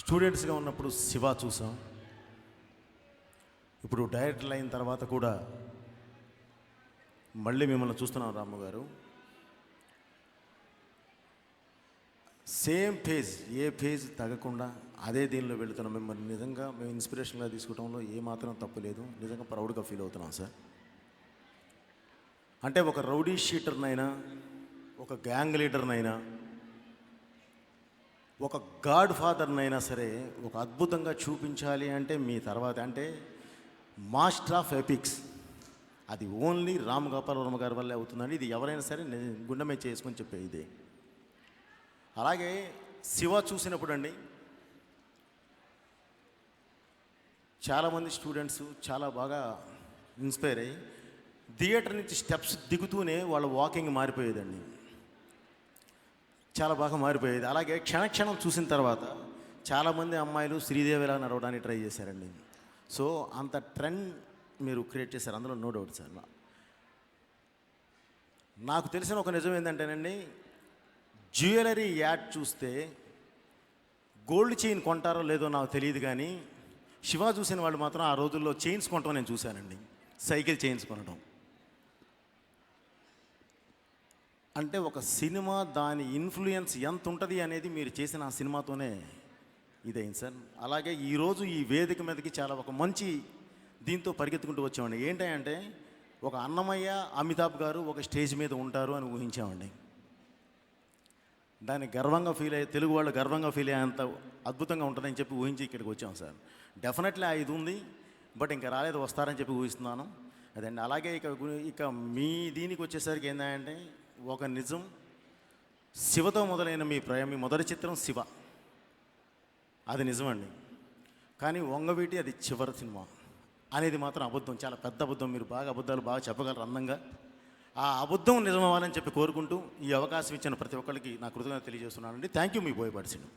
స్టూడెంట్స్గా ఉన్నప్పుడు శివ చూసాం. ఇప్పుడు డైరెక్టర్ అయిన తర్వాత కూడా మళ్ళీ మిమ్మల్ని చూస్తున్నాం రాము గారు. సేమ్ ఫేజ్, ఏ ఫేజ్ తగ్గకుండా అదే దీనిలో వెళుతున్నాం. మిమ్మల్ని నిజంగా మేము ఇన్స్పిరేషన్గా తీసుకోవడంలో ఏమాత్రం తప్పు లేదు. నిజంగా ప్రౌడ్గా ఫీల్ అవుతున్నాం సార్. అంటే ఒక రౌడీ షీటర్నైనా, ఒక గ్యాంగ్ లీడర్నైనా, ఒక గాడ్ ఫాదర్నైనా సరే ఒక అద్భుతంగా చూపించాలి అంటే మీ తర్వాత అంటే మాస్టర్ ఆఫ్ ఎపిక్స్ అది ఓన్లీ రామ్ గోపాల్ వర్మ గారి వల్లే అవుతుందండి. ఇది ఎవరైనా సరే గుండె మీద చేసుకొని చెప్పే ఇదే. అలాగే శివ చూసినప్పుడు అండి చాలామంది స్టూడెంట్స్ చాలా బాగా ఇన్స్పైర్ అయ్యి థియేటర్ నుంచి స్టెప్స్ దిగుతూనే వాళ్ళ వాకింగ్ మారిపోయేదండి, చాలా బాగా మారిపోయేది. అలాగే క్షణక్షణం చూసిన తర్వాత చాలామంది అమ్మాయిలు శ్రీదేవిలా నడవడానికి ట్రై చేశారండి. సో అంత ట్రెండ్ మీరు క్రియేట్ చేశారు, అందులో నో డౌట్ సార్. నాకు తెలిసిన ఒక నిజం ఏంటంటేనండి, జ్యువెలరీ యాడ్ చూస్తే గోల్డ్ చైన్ కొంటారో లేదో నాకు తెలియదు, కానీ శివ చూసిన వాళ్ళు మాత్రం ఆ రోజుల్లో చైన్స్ కొనటం నేను చూశానండి, సైకిల్ చైన్స్ కొనటం. అంటే ఒక సినిమా దాని ఇన్ఫ్లుయెన్స్ ఎంత ఉంటుంది అనేది మీరు చేసిన ఆ సినిమాతోనే ఇదైంది సార్. అలాగే ఈరోజు ఈ వేదిక మీదకి చాలా ఒక మంచి దీంతో పరిగెత్తుకుంటూ వచ్చామండి. ఏంటంటే ఒక అన్నమయ్య, అమితాబ్ గారు ఒక స్టేజ్ మీద ఉంటారు అని ఊహించామండి. దాన్ని గర్వంగా ఫీల్ అయ్యే తెలుగు వాళ్ళు గర్వంగా ఫీల్ అయ్యేంత అద్భుతంగా ఉంటుందని చెప్పి ఊహించి ఇక్కడికి వచ్చాం సార్. డెఫినెట్లీ ఇది ఉంది, బట్ ఇంకా రాలేదు, వస్తారని చెప్పి ఊహిస్తున్నాను అదండి. అలాగే ఇక మీ దీనికి వచ్చేసరికి ఏంటంటే ఒక నిజం, శివతో మొదలైన మీ మొదటి చిత్రం శివ, అది నిజమండి. కానీ వంగవీటి అది చివరి సినిమా అనేది మాత్రం అబద్ధం, చాలా పెద్ద అబద్ధం. మీరు అబద్ధాలు బాగా చెప్పగలరు అందంగా. ఆ అబద్ధం నిజమవ్వాలని చెప్పి కోరుకుంటూ ఈ అవకాశం ఇచ్చిన ప్రతి ఒక్కరికి నా కృతజ్ఞత తెలియజేస్తున్నానండి. థ్యాంక్ యూ, మీ బోయపాటి శ్రీను.